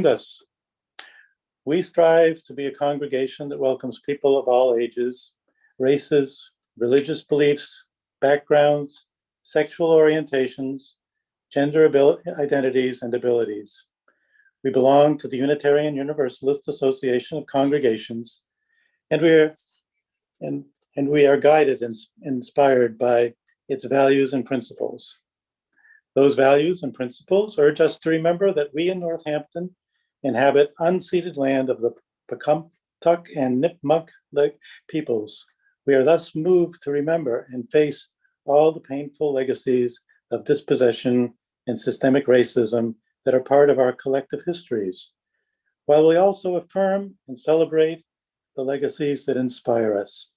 us. We strive to be a congregation that welcomes people of all ages, races, religious beliefs, backgrounds, sexual orientations, gender identities, and abilities. We belong to the Unitarian Universalist Association of Congregations, and we are guided and inspired by its values and principles. Those values and principles urge us to remember that we in Northampton inhabit unceded land of the Pecumtuck and Nipmuc peoples. We are thus moved to remember and face all the painful legacies of dispossession and systemic racism that are part of our collective histories, while we also affirm and celebrate the legacies that inspire us.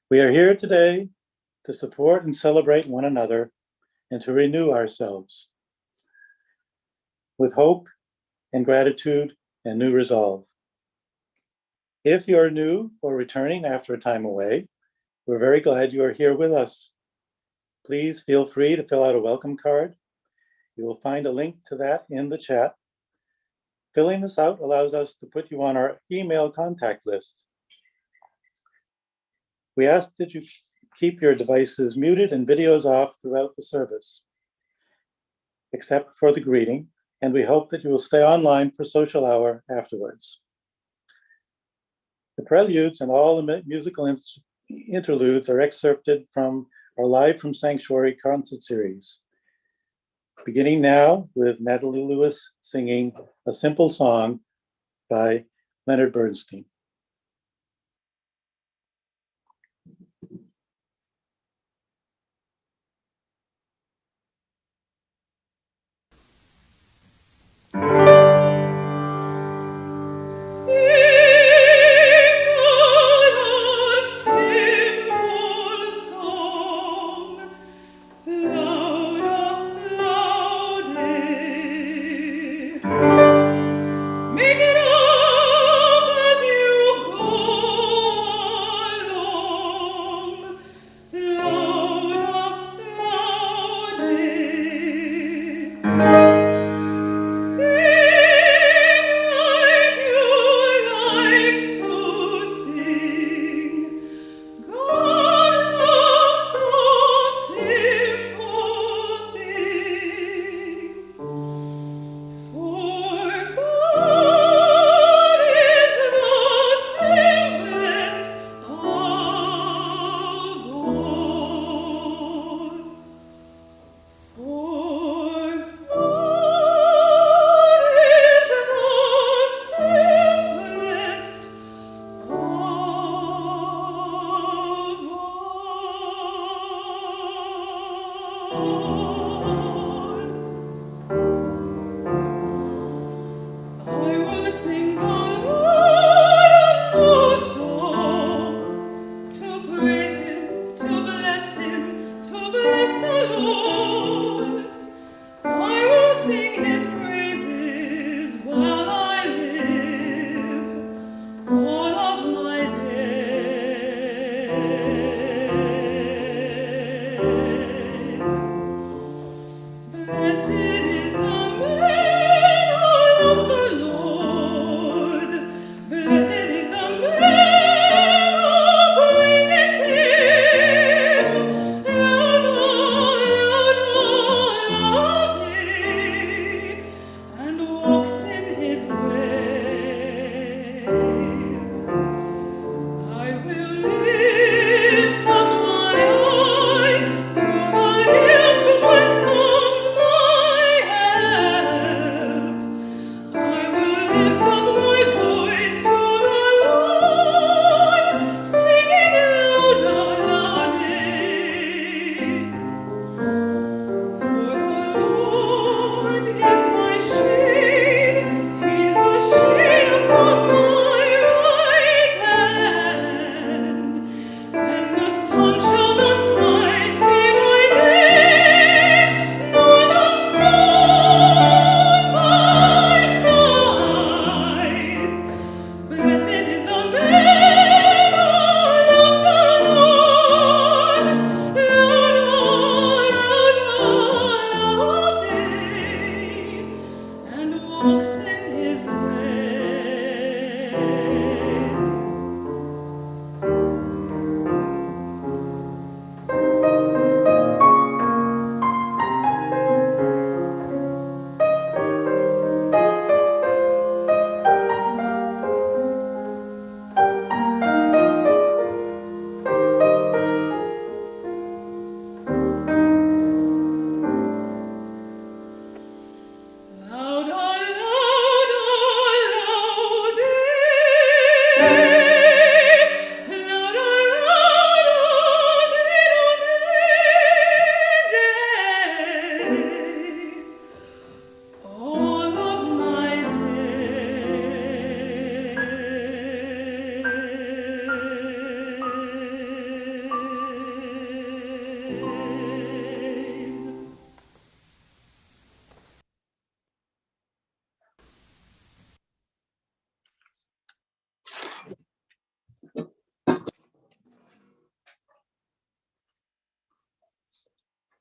We are here today to support and celebrate one another and to renew ourselves with hope and gratitude and new resolve. If you are new or returning after a time away, we're very glad you are here with us. Please feel free to fill out a welcome card. You will find a link to that in the chat. Filling this out allows us to put you on our email contact list. We ask that you keep your devices muted and videos off throughout the service, except for the greeting, and we hope that you will stay online for social hour afterwards. The preludes and all the musical interludes are excerpted from our Live from Sanctuary concert series, beginning now with Natalie Lewis singing A Simple Song by Leonard Bernstein. For God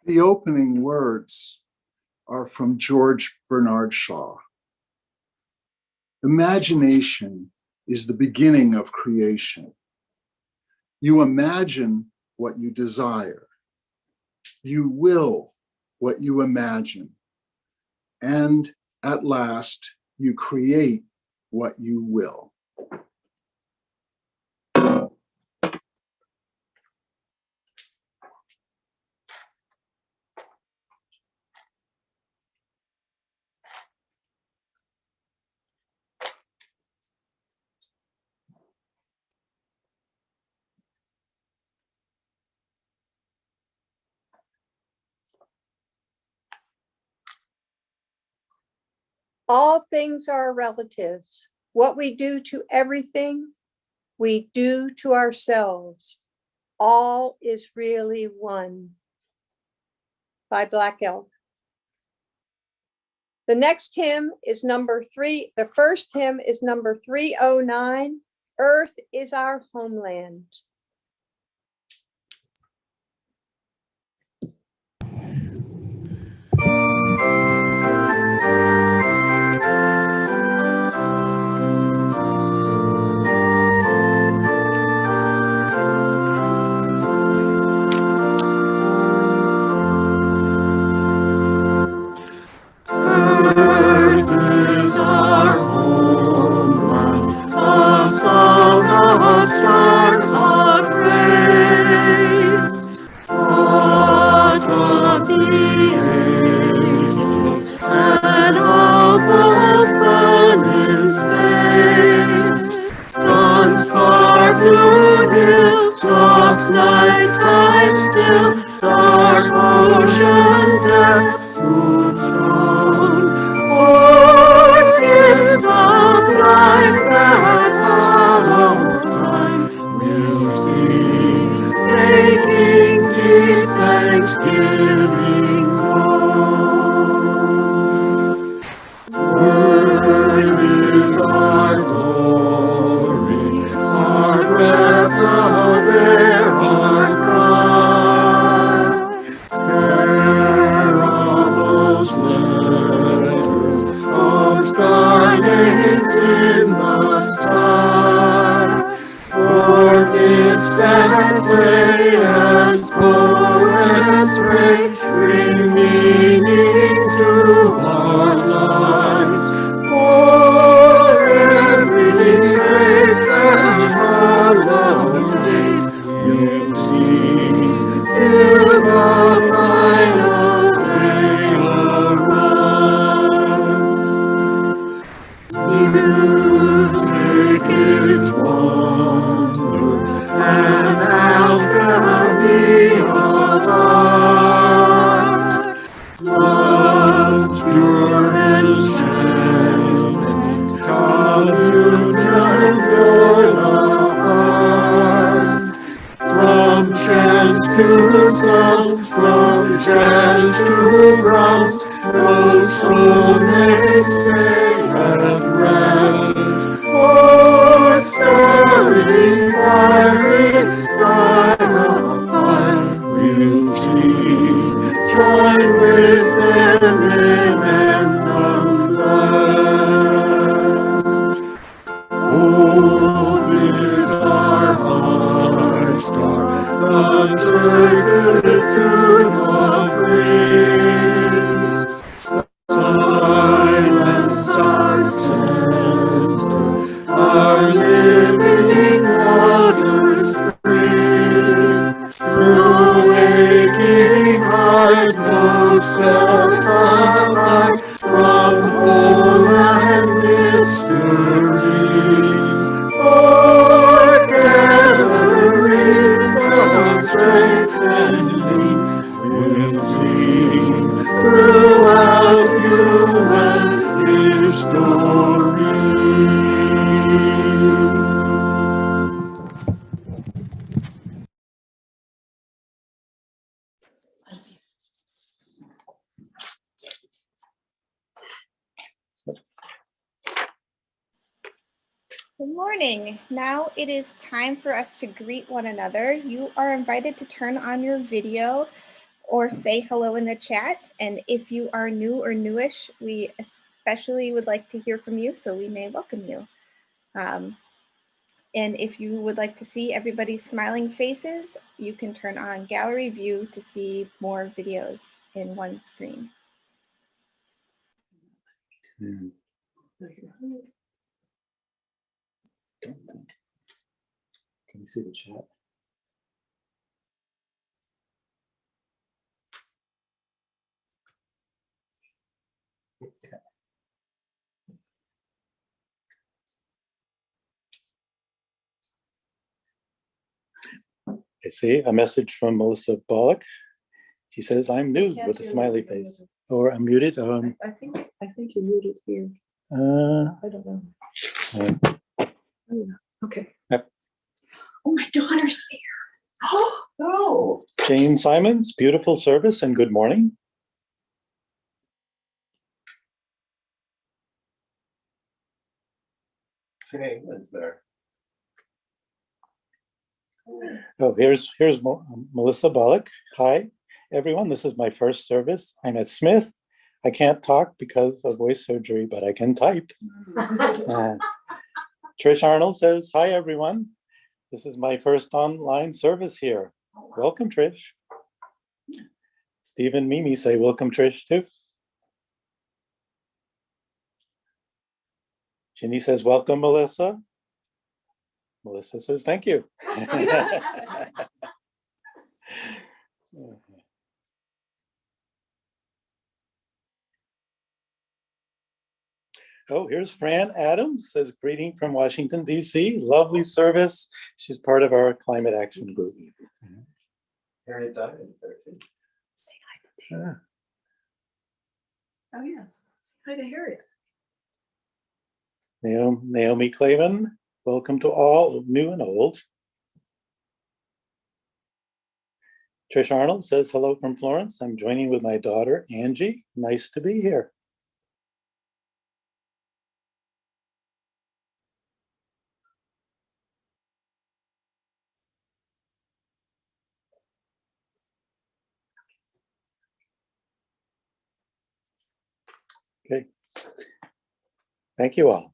The opening words are from George Bernard Shaw. Imagination is the beginning of creation. You imagine what you desire. You will what you imagine. And at last, you create what you will. All things are relatives. What we do to everything, we do to ourselves. All is really one. By Black Elk. The next hymn is number 3. The first hymn is number 309. Earth is our homeland. Good morning. Now it is time for us to greet one another. You are invited to turn on your video or say hello in the chat. And if you are new or newish, we especially would like to hear from you, so we may welcome you. And if you would like to see everybody's smiling faces, you can turn on gallery view to see more videos in one screen. Hmm. Can you see the chat? Okay. I see a message from Melissa Bullock. She says, I'm new with a smiley face. Or I'm muted. I think you're muted here. I don't know. Okay. Yep. Oh, my daughter's there. Oh, Jane Simons, beautiful service and good morning. Jane is there. Oh, here's Melissa Bullock. Hi, everyone. This is my first service. I'm at Smith. I can't talk because of voice surgery, but I can type. Trish Arnold says, hi, everyone. This is my first online service here. Welcome, Trish. Steve and Mimi say, welcome, Trish, too. Ginny says, welcome, Melissa. Melissa says, thank you. Oh, here's Fran Adams, says greeting from Washington, D.C. Lovely service. She's part of our climate action group. Harriet Diamond is there too. say hi to Harriet. Oh, yes. Say hi to Harriet. Naomi Clavin, welcome to all, new and old. Trish Arnold says, hello from Florence. I'm joining with my daughter, Angie. Nice to be here. Okay. Thank you all.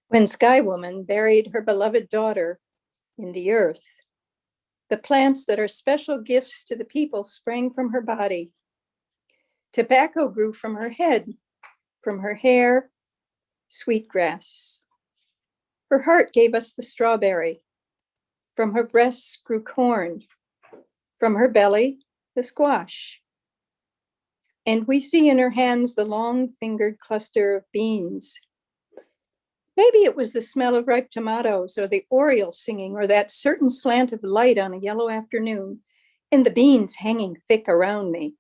When Sky Woman buried her beloved daughter in the earth, the plants that are special gifts to the people sprang from her body. Tobacco grew from her head, from her hair, sweetgrass. Her heart gave us the strawberry. From her breasts grew corn. From her belly, the squash. And we see in her hands the long-fingered cluster of beans. Maybe it was the smell of ripe tomatoes or the oriole singing or that certain slant of light on a yellow afternoon and the beans hanging thick around me.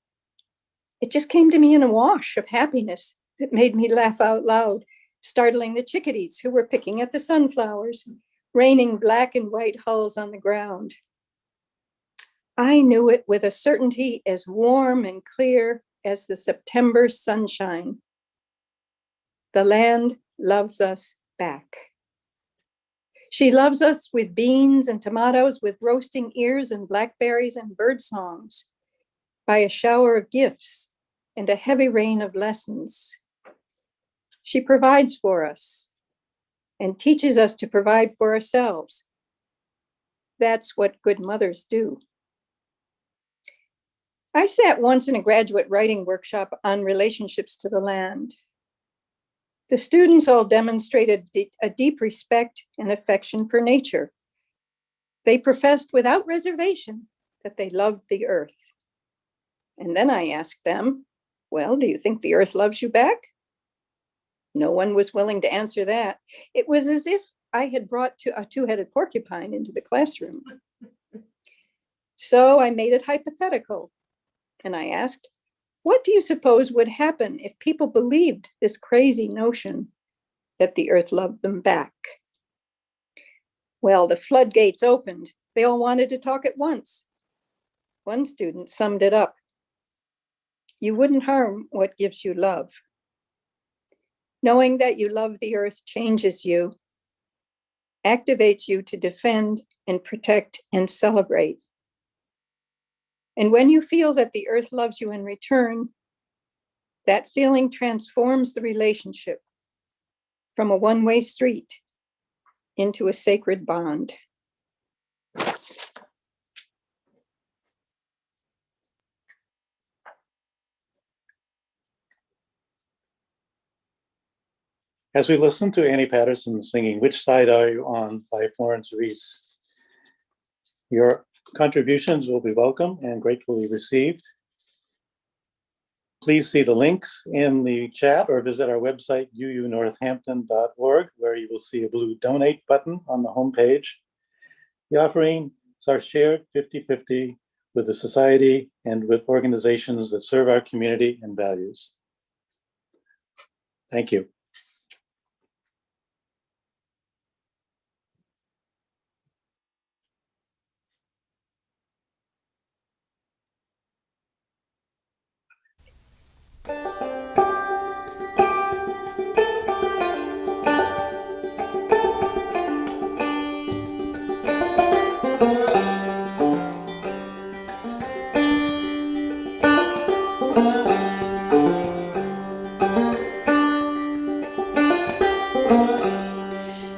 It just came to me in a wash of happiness that made me laugh out loud, startling the chickadees who were picking at the sunflowers, raining black and white hulls on the ground. I knew it with a certainty as warm and clear as the September sunshine. The land loves us back. She loves us with beans and tomatoes, with roasting ears and blackberries and bird songs, by a shower of gifts and a heavy rain of lessons. She provides for us and teaches us to provide for ourselves. That's what good mothers do. I sat once in a graduate writing workshop on relationships to the land. The students all demonstrated a deep respect and affection for nature. They professed without reservation that they loved the earth. And then I asked them, well, do you think the earth loves you back? No one was willing to answer that. It was as if I had brought a two-headed porcupine into the classroom. So I made it hypothetical. And I asked, what do you suppose would happen if people believed this crazy notion that the earth loved them back? Well, the floodgates opened. They all wanted to talk at once. One student summed it up. you wouldn't harm what gives you love. Knowing that you love the earth changes you, activates you to defend and protect and celebrate. And when you feel that the earth loves you in return, that feeling transforms the relationship from a one-way street into a sacred bond. As we listen to Annie Patterson singing "Which Side Are You On" by Florence Reese, your contributions will be welcome and gratefully received. Please see the links in the chat or visit our website, uunorthampton.org, where you will see a blue donate button on the homepage. The offerings are shared 50-50 with the society and with organizations that serve our community and values. Thank you.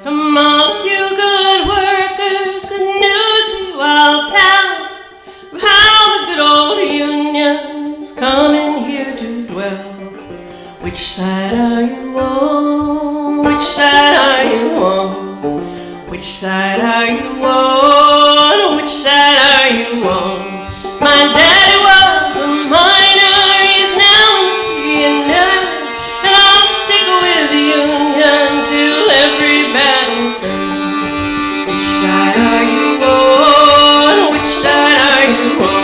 Come on, you good workers, good news to you all town of how the good old Union is coming here to dwell. Which side are you on? Which side are you on? Which side are you on? Which side are you on? My daddy was a miner, he's now in the CNN, and I'll stick with the Union till every battle's done. Which side are you on? Which side are you on?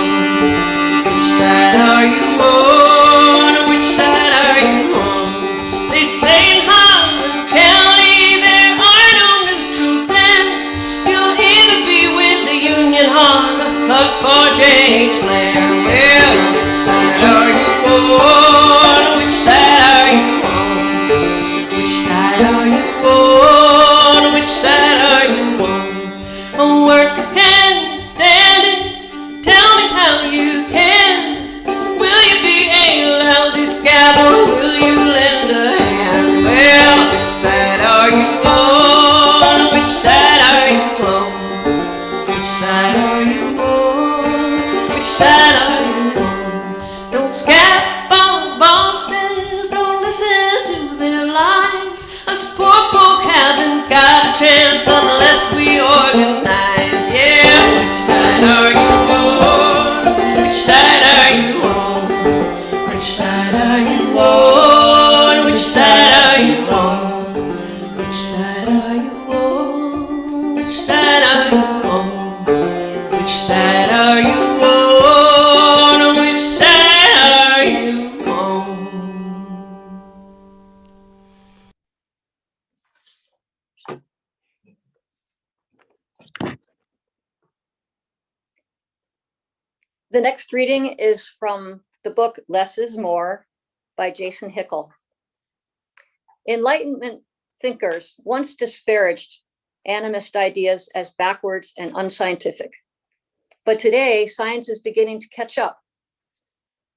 Which side are you on? Which side are you on? They say in Harlan County there are no neutrals there. You'll either be with the Union or a thug for J.H. Blair. Well, which side are you on? Which side are you on? Which side are you on? Which side are you on? Workers, can you stand it? Tell me how you can. Will you be a lousy scab or will you lend a hand? Well, which side are you on? Which side are you on? Which side are you on? Which side are you on? Don't scab for bosses, don't listen to their lies. Us poor folk haven't got a chance unless we organize. Yeah, which side are you on? Which side are you on? Which side are you on? Which side are you on? Which side are you on? Which side are you on? Which side are you on? Which side are you on? The next reading is from the book Less is More by Jason Hickel. Enlightenment thinkers once disparaged animist ideas as backwards and unscientific. But today, science is beginning to catch up.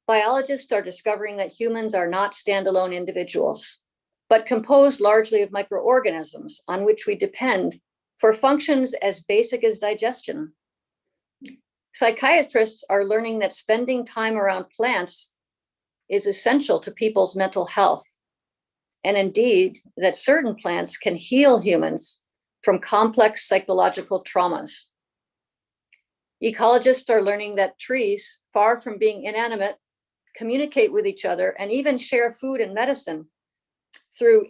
Biologists are discovering that humans are not standalone individuals, but composed largely of microorganisms on which we depend for functions as basic as digestion. Psychiatrists are learning that spending time around plants is essential to people's mental health, and indeed that certain plants can heal humans from complex psychological traumas. Ecologists are learning that trees, far from being inanimate, communicate with each other and even share food and medicine through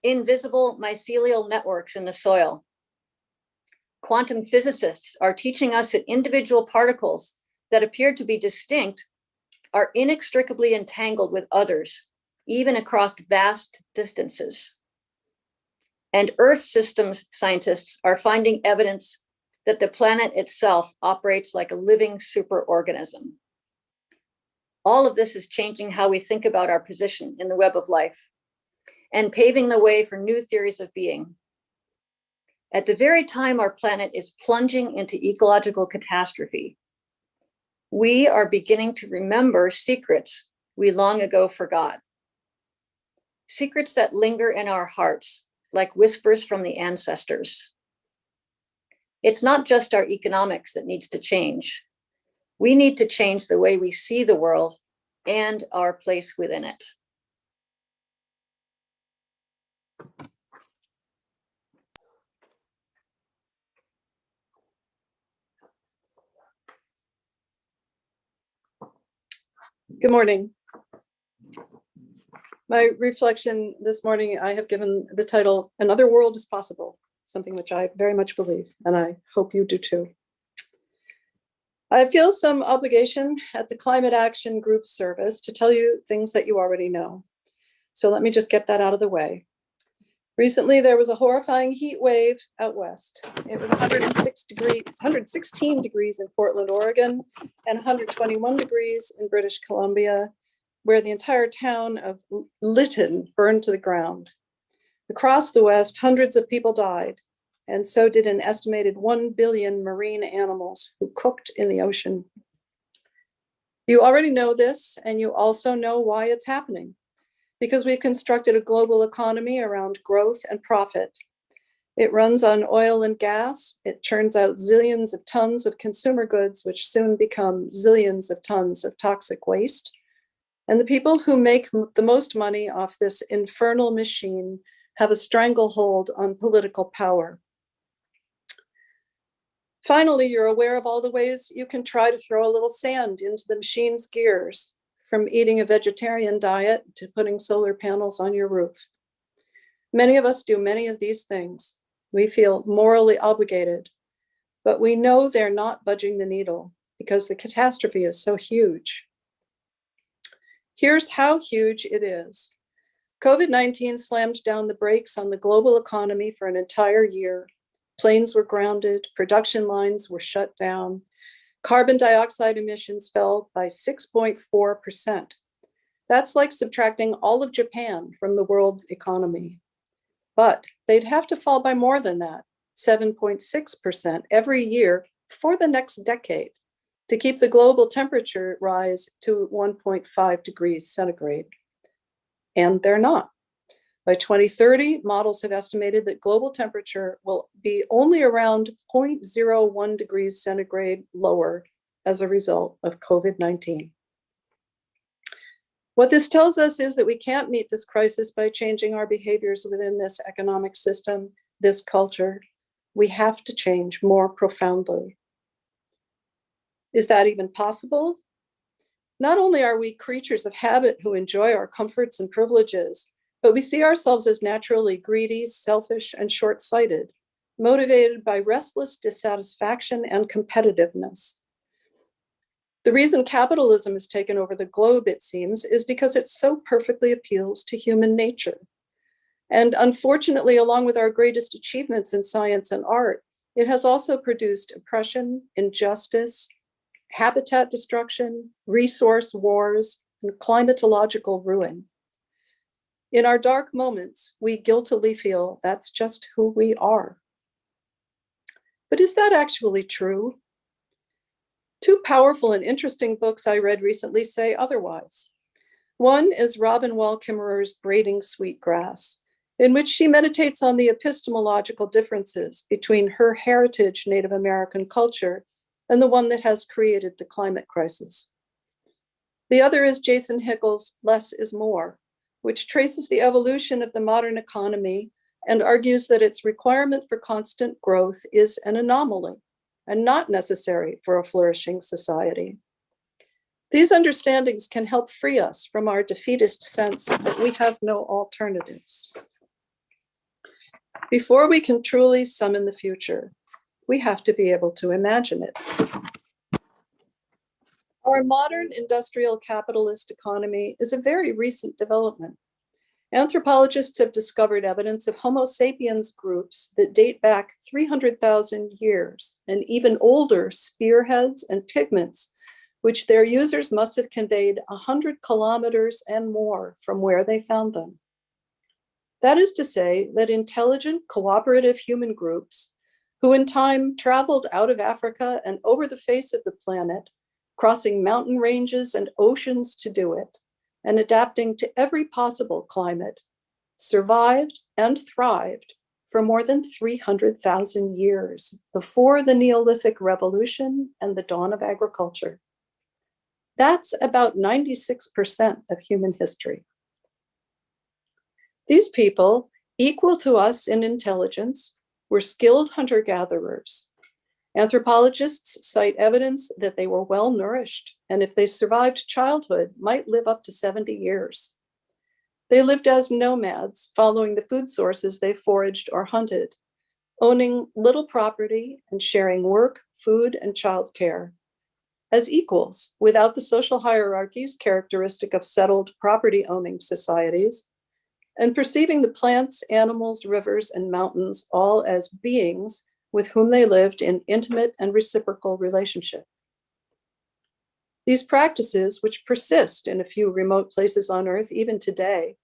invisible mycelial networks in the soil. Quantum physicists are teaching us that individual particles that appear to be distinct are inextricably entangled with others, even across vast distances. And Earth systems scientists are finding evidence that the planet itself operates like a living superorganism. All of this is changing how we think about our position in the web of life and paving the way for new theories of being. At the very time our planet is plunging into ecological catastrophe, we are beginning to remember secrets we long ago forgot. Secrets that linger in our hearts like whispers from the ancestors. It's not just our economics that needs to change. We need to change the way we see the world and our place within it. Good morning. My reflection this morning, I have given the title, Another World is Possible, something which I very much believe, and I hope you do too. I feel some obligation at the Climate Action Group service to tell you things that you already know. So let me just get that out of the way. Recently, there was a horrifying heat wave out west. It was 116 degrees in Portland, Oregon, and 121 degrees in British Columbia, where the entire town of Lytton burned to the ground. Across the West, hundreds of people died, and so did an estimated 1 billion marine animals who cooked in the ocean. You already know this, and you also know why it's happening, because we've constructed a global economy around growth and profit. It runs on oil and gas. It churns out zillions of tons of consumer goods, which soon become zillions of tons of toxic waste. And the people who make the most money off this infernal machine have a stranglehold on political power. Finally, you're aware of all the ways you can try to throw a little sand into the machine's gears, from eating a vegetarian diet to putting solar panels on your roof. Many of us do many of these things. We feel morally obligated, but we know they're not budging the needle because the catastrophe is so huge. Here's how huge it is. COVID-19 slammed down the brakes on the global economy for an entire year. Planes were grounded, production lines were shut down. Carbon dioxide emissions fell by 6.4%. That's like subtracting all of Japan from the world economy. But they'd have to fall by more than that, 7.6% every year for the next decade, to keep the global temperature rise to 1.5 degrees centigrade. And they're not. By 2030, models have estimated that global temperature will be only around 0.01 degrees centigrade lower as a result of COVID-19. What this tells us is that we can't meet this crisis by changing our behaviors within this economic system, this culture. We have to change more profoundly. Is that even possible? Not only are we creatures of habit who enjoy our comforts and privileges, but we see ourselves as naturally greedy, selfish, and short-sighted, motivated by restless dissatisfaction and competitiveness. The reason capitalism has taken over the globe, it seems, is because it so perfectly appeals to human nature. And unfortunately, along with our greatest achievements in science and art, it has also produced oppression, injustice, habitat destruction, resource wars, and climatological ruin. In our dark moments, we guiltily feel that's just who we are. But is that actually true? Two powerful and interesting books I read recently say otherwise. One is Robin Wall Kimmerer's Braiding Sweetgrass, in which she meditates on the epistemological differences between her heritage Native American culture and the one that has created the climate crisis. The other is Jason Hickel's Less is More, which traces the evolution of the modern economy and argues that its requirement for constant growth is an anomaly and not necessary for a flourishing society. These understandings can help free us from our defeatist sense that we have no alternatives. Before we can truly summon the future, we have to be able to imagine it. Our modern industrial capitalist economy is a very recent development. Anthropologists have discovered evidence of Homo sapiens groups that date back 300,000 years, and even older spearheads and pigments which their users must have conveyed 100 kilometers and more from where they found them. That is to say that intelligent, cooperative human groups who in time traveled out of Africa and over the face of the planet, crossing mountain ranges and oceans to do it, and adapting to every possible climate, survived and thrived for more than 300,000 years before the Neolithic Revolution and the dawn of agriculture. That's about 96% of human history. These people, equal to us in intelligence, were skilled hunter-gatherers. Anthropologists cite evidence that they were well-nourished, and if they survived childhood, might live up to 70 years. They lived as nomads, following the food sources they foraged or hunted, owning little property and sharing work, food, and childcare as equals, without the social hierarchies characteristic of settled property-owning societies, and perceiving the plants, animals, rivers, and mountains all as beings with whom they lived in intimate and reciprocal relationship. These practices, which persist in a few remote places on Earth even today,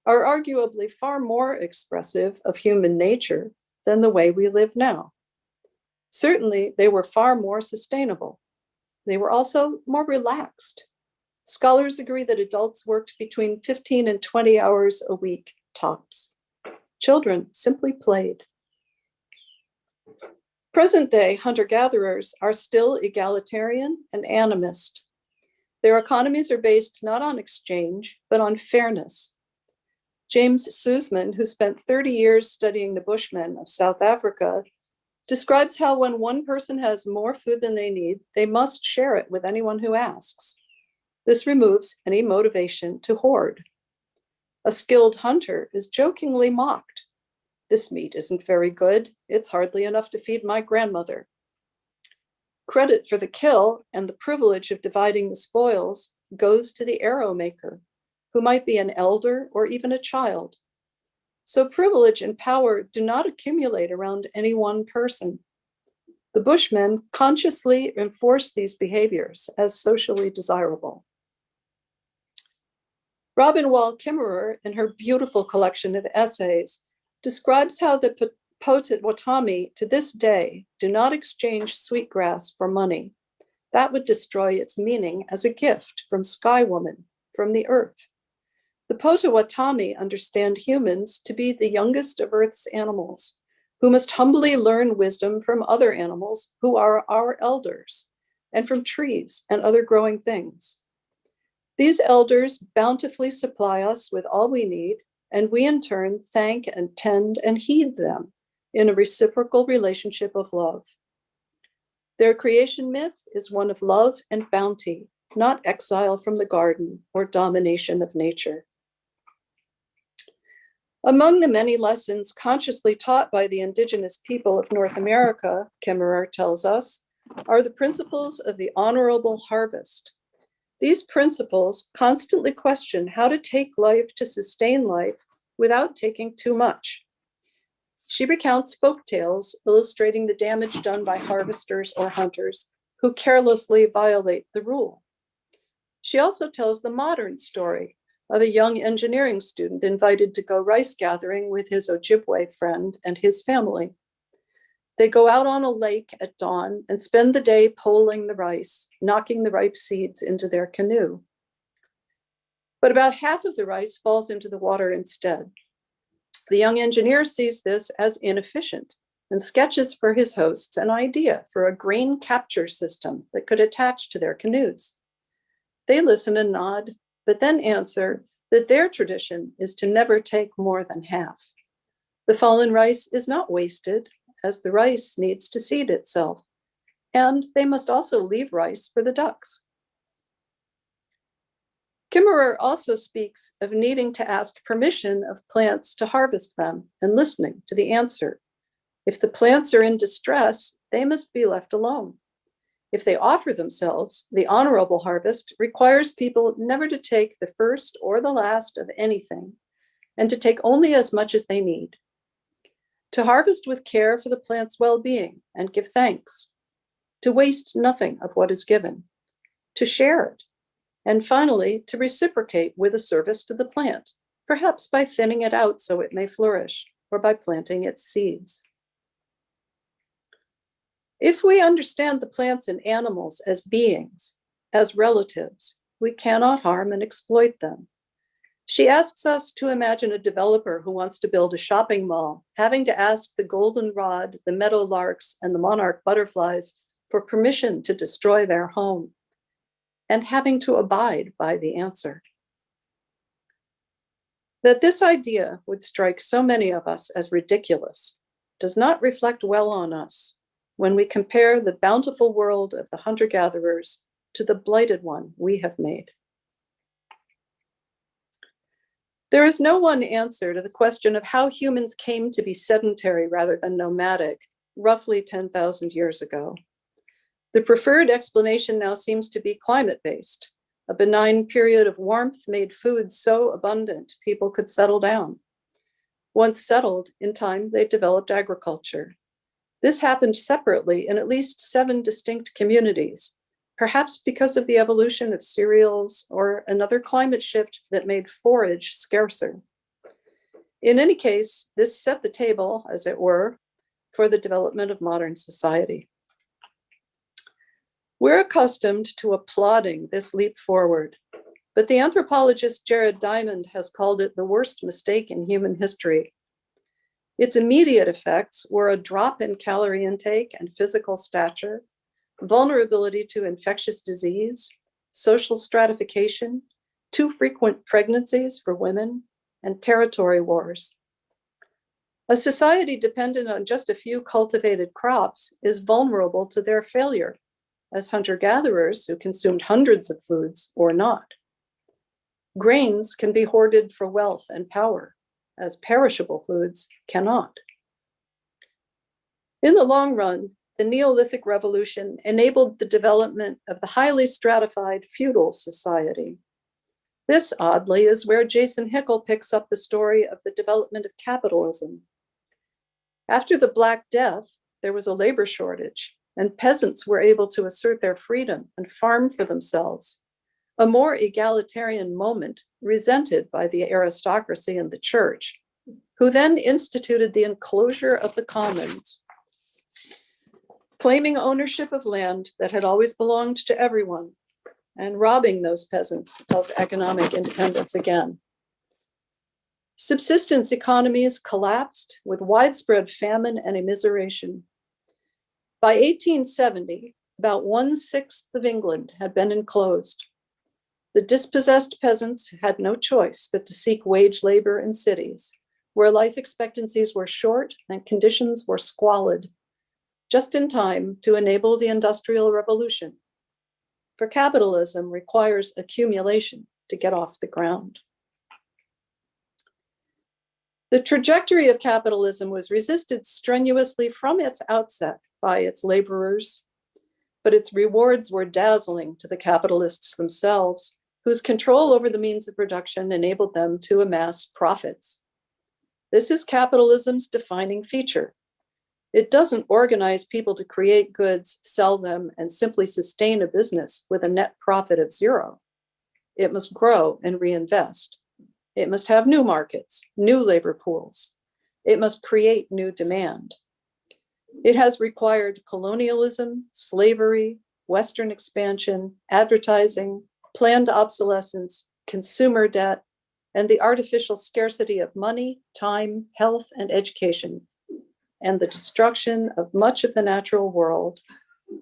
are arguably far more expressive of human nature than the way we live now. Certainly, they were far more sustainable. They were also more relaxed. Scholars agree that adults worked between 15 and 20 hours a week, tops. Children simply played. Present-day hunter-gatherers are still egalitarian and animist. Their economies are based not on exchange, but on fairness. James Suzman, who spent 30 years studying the Bushmen of South Africa, describes how when one person has more food than they need, they must share it with anyone who asks. This removes any motivation to hoard. A skilled hunter is jokingly mocked. This meat isn't very good. It's hardly enough to feed my grandmother. Credit for the kill and the privilege of dividing the spoils goes to the arrow maker, who might be an elder or even a child. So privilege and power do not accumulate around any one person. The Bushmen consciously enforce these behaviors as socially desirable. Robin Wall Kimmerer, in her beautiful collection of essays, describes how the Potawatomi to this day do not exchange sweetgrass for money. That would destroy its meaning as a gift from Sky Woman, from the earth. The Potawatomi understand humans to be the youngest of Earth's animals, who must humbly learn wisdom from other animals who are our elders, and from trees and other growing things. These elders bountifully supply us with all we need, and we in turn thank and tend and heed them in a reciprocal relationship of love. Their creation myth is one of love and bounty, not exile from the garden or domination of nature. Among the many lessons consciously taught by the indigenous people of North America, Kimmerer tells us, are the principles of the honorable harvest. These principles constantly question how to take life to sustain life without taking too much. She recounts folk tales illustrating the damage done by harvesters or hunters who carelessly violate the rule. She also tells the modern story of a young engineering student invited to go rice gathering with his Ojibwe friend and his family. They go out on a lake at dawn and spend the day poling the rice, knocking the ripe seeds into their canoe. But about half of the rice falls into the water instead. The young engineer sees this as inefficient and sketches for his hosts an idea for a grain capture system that could attach to their canoes. They listen and nod, but then answer that their tradition is to never take more than half. The fallen rice is not wasted, as the rice needs to seed itself, and they must also leave rice for the ducks. Kimmerer also speaks of needing to ask permission of plants to harvest them and listening to the answer. If the plants are in distress, they must be left alone. If they offer themselves, the honorable harvest requires people never to take the first or the last of anything, and to take only as much as they need. To harvest with care for the plant's well-being and give thanks. To waste nothing of what is given. to share it, and finally, to reciprocate with a service to the plant, perhaps by thinning it out so it may flourish, or by planting its seeds. If we understand the plants and animals as beings, as relatives, we cannot harm and exploit them. She asks us to imagine a developer who wants to build a shopping mall, having to ask the goldenrod, the meadowlarks, and the monarch butterflies for permission to destroy their home, and having to abide by the answer. That this idea would strike so many of us as ridiculous does not reflect well on us when we compare the bountiful world of the hunter-gatherers to the blighted one we have made. There is no one answer to the question of how humans came to be sedentary rather than nomadic roughly 10,000 years ago. The preferred explanation now seems to be climate-based. A benign period of warmth made food so abundant people could settle down. Once settled, in time, they developed agriculture. This happened separately in at least 7 distinct communities, perhaps because of the evolution of cereals or another climate shift that made forage scarcer. In any case, this set the table, as it were, for the development of modern society. We're accustomed to applauding this leap forward, but the anthropologist Jared Diamond has called it the worst mistake in human history. Its immediate effects were a drop in calorie intake and physical stature, vulnerability to infectious disease, social stratification, too frequent pregnancies for women, and territory wars. A society dependent on just a few cultivated crops is vulnerable to their failure, as hunter-gatherers who consumed hundreds of foods or not. Grains can be hoarded for wealth and power, as perishable foods cannot. In the long run, the Neolithic Revolution enabled the development of the highly stratified feudal society. This, oddly, is where Jason Hickel picks up the story of the development of capitalism. After the Black Death, there was a labor shortage, and peasants were able to assert their freedom and farm for themselves, a more egalitarian moment resented by the aristocracy and the church, who then instituted the enclosure of the commons, claiming ownership of land that had always belonged to everyone and robbing those peasants of economic independence again. Subsistence economies collapsed with widespread famine and immiseration. By 1870, about 1/6 of England had been enclosed. The dispossessed peasants had no choice but to seek wage labor in cities, where life expectancies were short and conditions were squalid, just in time to enable the Industrial Revolution. For capitalism requires accumulation to get off the ground. The trajectory of capitalism was resisted strenuously from its outset by its laborers, but its rewards were dazzling to the capitalists themselves, whose control over the means of production enabled them to amass profits. This is capitalism's defining feature. It doesn't organize people to create goods, sell them, and simply sustain a business with a net profit of 0. It must grow and reinvest. It must have new markets, new labor pools. It must create new demand. It has required colonialism, slavery, Western expansion, advertising, planned obsolescence, consumer debt, and the artificial scarcity of money, time, health, and education, and the destruction of much of the natural world,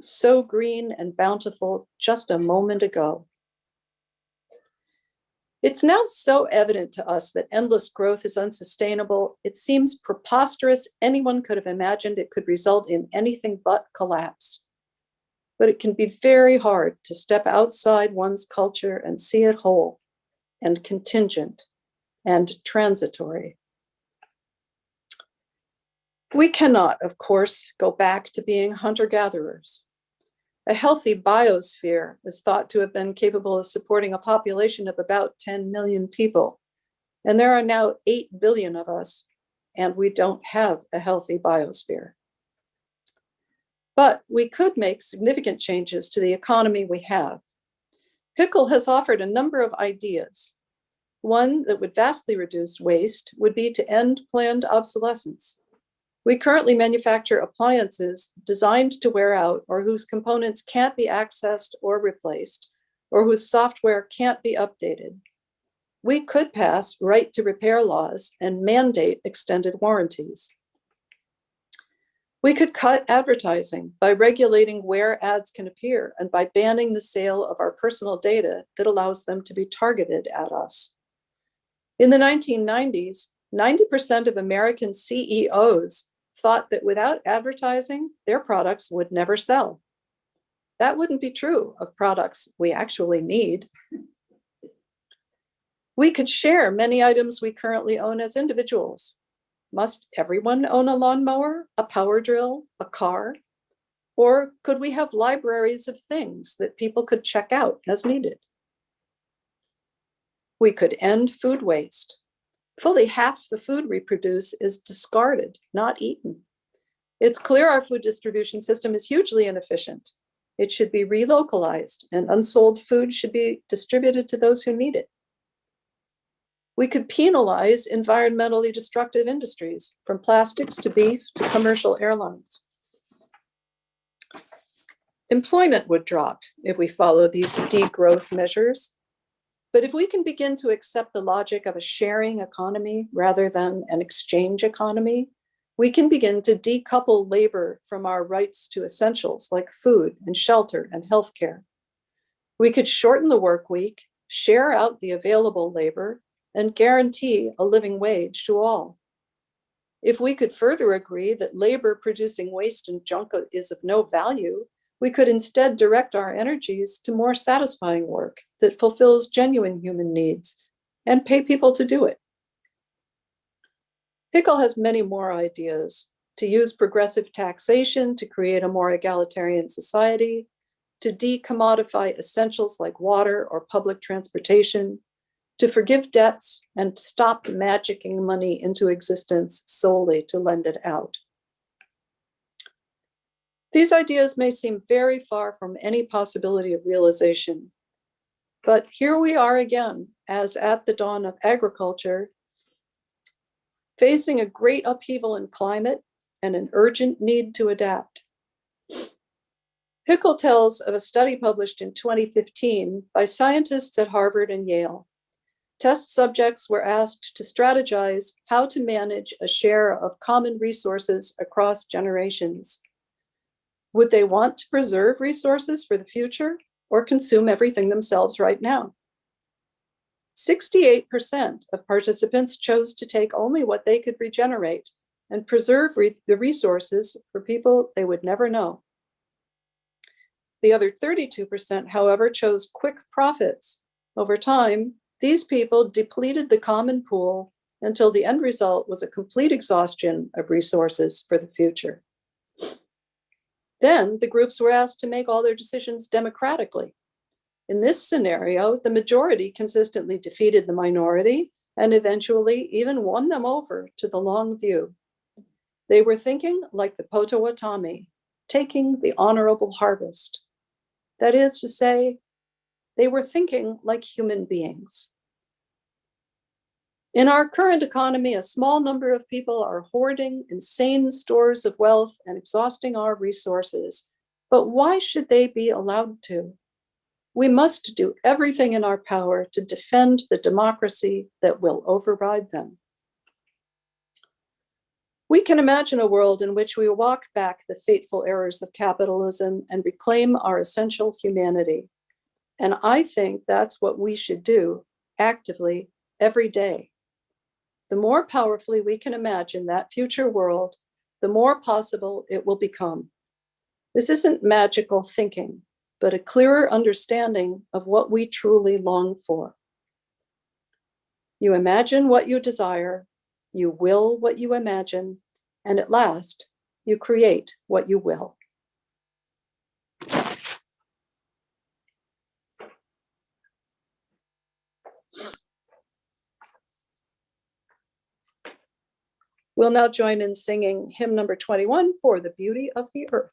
so green and bountiful just a moment ago. It's now so evident to us that endless growth is unsustainable, it seems preposterous anyone could have imagined it could result in anything but collapse. But it can be very hard to step outside one's culture and see it whole and contingent and transitory. We cannot, of course, go back to being hunter-gatherers. A healthy biosphere is thought to have been capable of supporting a population of about 10 million people. And there are now 8 billion of us, and we don't have a healthy biosphere. But we could make significant changes to the economy we have. Hickel has offered a number of ideas. One that would vastly reduce waste would be to end planned obsolescence. We currently manufacture appliances designed to wear out or whose components can't be accessed or replaced, or whose software can't be updated. We could pass right to repair laws and mandate extended warranties. We could cut advertising by regulating where ads can appear and by banning the sale of our personal data that allows them to be targeted at us. In the 1990s, 90% of American CEOs thought that without advertising, their products would never sell. That wouldn't be true of products we actually need. We could share many items we currently own as individuals. Must everyone own a lawnmower, a power drill, a car? Or could we have libraries of things that people could check out as needed? We could end food waste. Fully half the food we produce is discarded, not eaten. It's clear our food distribution system is hugely inefficient. It should be relocalized, and unsold food should be distributed to those who need it. We could penalize environmentally destructive industries, from plastics to beef to commercial airlines. Employment would drop if we follow these degrowth measures. But if we can begin to accept the logic of a sharing economy rather than an exchange economy, we can begin to decouple labor from our rights to essentials like food and shelter and healthcare. We could shorten the work week, share out the available labor, and guarantee a living wage to all. If we could further agree that labor producing waste and junk is of no value, we could instead direct our energies to more satisfying work that fulfills genuine human needs and pay people to do it. Hickel has many more ideas: to use progressive taxation to create a more egalitarian society, to decommodify essentials like water or public transportation, to forgive debts and stop magicking money into existence solely to lend it out. These ideas may seem very far from any possibility of realization, but here we are again, as at the dawn of agriculture, facing a great upheaval in climate and an urgent need to adapt. Hickel tells of a study published in 2015 by scientists at Harvard and Yale. Test subjects were asked to strategize how to manage a share of common resources across generations. Would they want to preserve resources for the future or consume everything themselves right now? 68% of participants chose to take only what they could regenerate and preserve the resources for people they would never know. The other 32%, however, chose quick profits. Over time, these people depleted the common pool until the end result was a complete exhaustion of resources for the future. Then the groups were asked to make all their decisions democratically. In this scenario, the majority consistently defeated the minority and eventually even won them over to the long view. They were thinking like the Potawatomi, taking the honorable harvest. That is to say, they were thinking like human beings. In our current economy, a small number of people are hoarding insane stores of wealth and exhausting our resources. But why should they be allowed to? We must do everything in our power to defend the democracy that will override them. We can imagine a world in which we walk back the fateful errors of capitalism and reclaim our essential humanity. And I think that's what we should do actively every day. The more powerfully we can imagine that future world, the more possible it will become. This isn't magical thinking, but a clearer understanding of what we truly long for. You imagine what you desire, you will what you imagine, and at last, you create what you will. We'll now join in singing hymn number 21, For the Beauty of the Earth.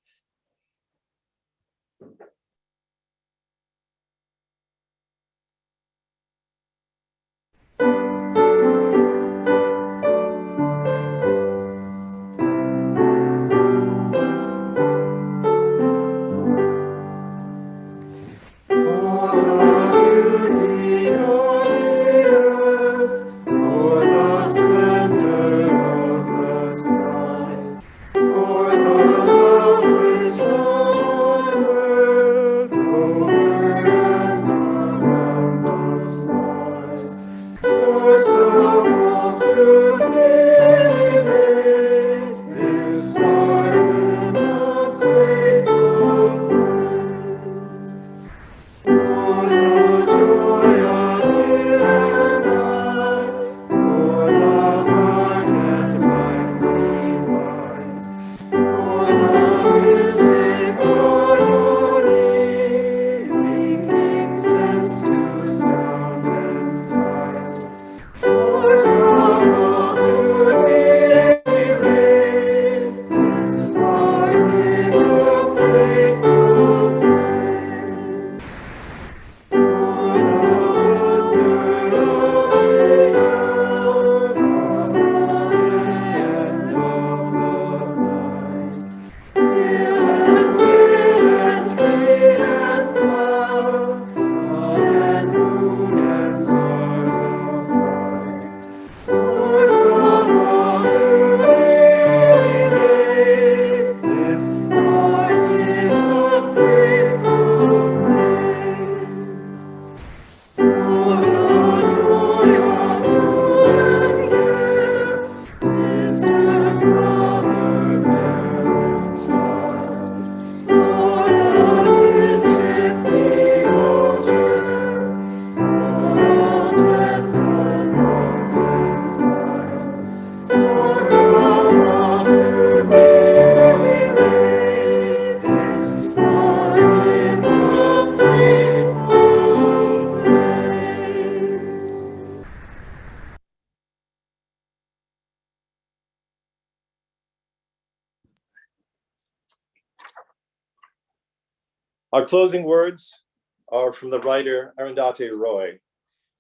Our closing words are from the writer Arundhati Roy.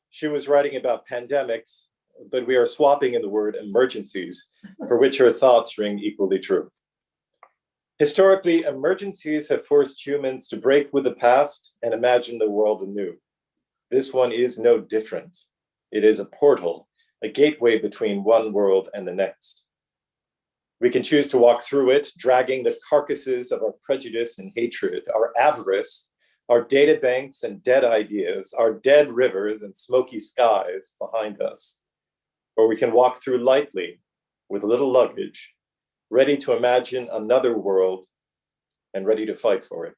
She was writing about pandemics, but we are swapping in the word emergencies, for which her thoughts ring equally true. Historically, emergencies have forced humans to break with the past and imagine the world anew. This one is no different. It is a portal, a gateway between one world and the next. We can choose to walk through it, dragging the carcasses of our prejudice and hatred, our avarice, our data banks and dead ideas, our dead rivers and smoky skies behind us. Or we can walk through lightly with little luggage, ready to imagine another world and ready to fight for it.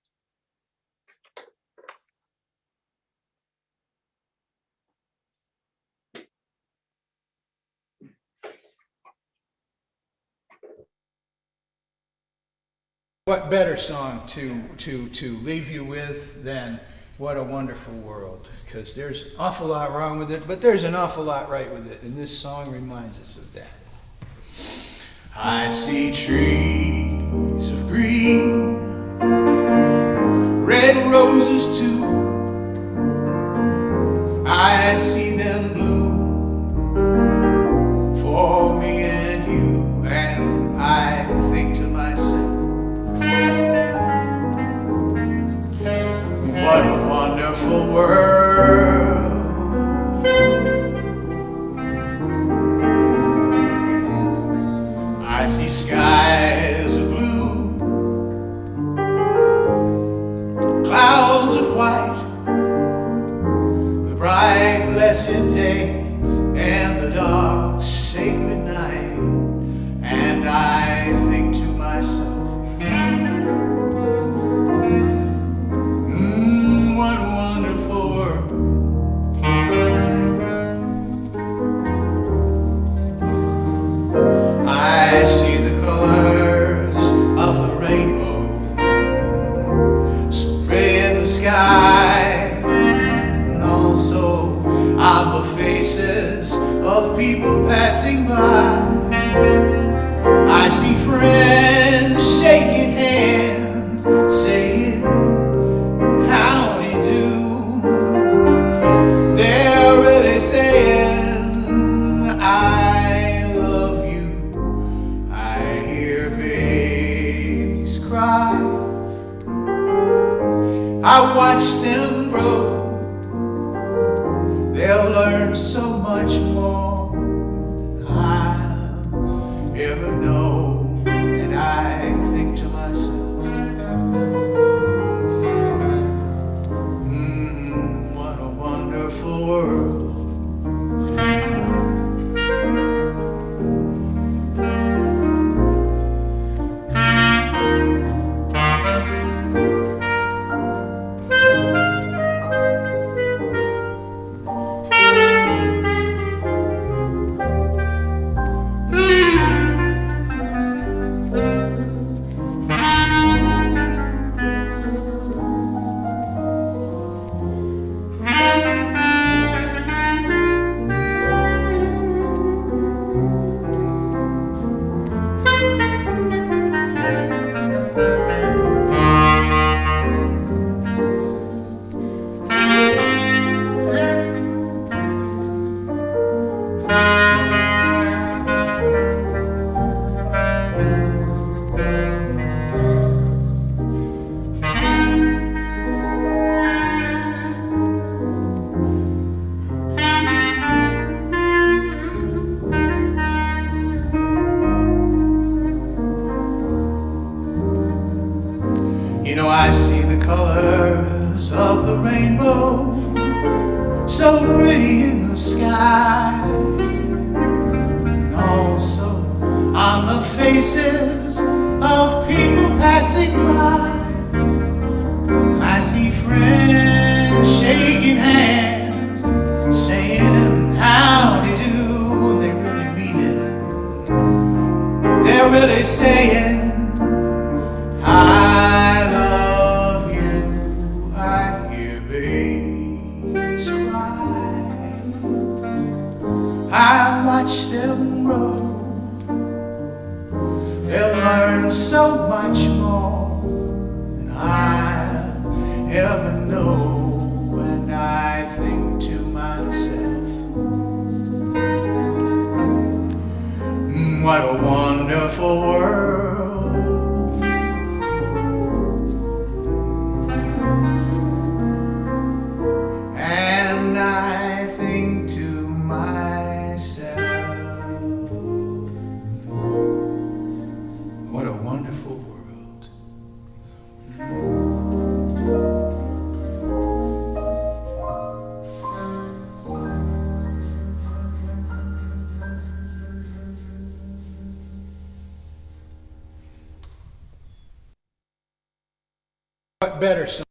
What better song to leave you with than What a Wonderful World? Because there's an awful lot wrong with it, but there's an awful lot right with it, and this song reminds us of that. I see trees of green, red roses too. I see them bloom for me and you, and I think to myself, what a wonderful world. I see skies of blue, clouds of white, the bright blessed day and the dark sacred night, and I think to myself, what a wonderful world. I see the colors of the rainbow, so pretty in the sky, and also on the faces of people passing by. I see I watch them grow. They'll learn so much more than I'll ever know. And I think to myself, what a wonderful world. You know, I see the colors of the rainbow so pretty in the sky, and also on the faces of people passing by. I see friends shaking hands, saying howdy do, and they really mean it. They're really saying I love you. I hear babies cry. I watch them grow. They'll learn so much more than I'll ever know. And I think to myself, what a wonderful world. And I think to myself, what a wonderful world. What better song?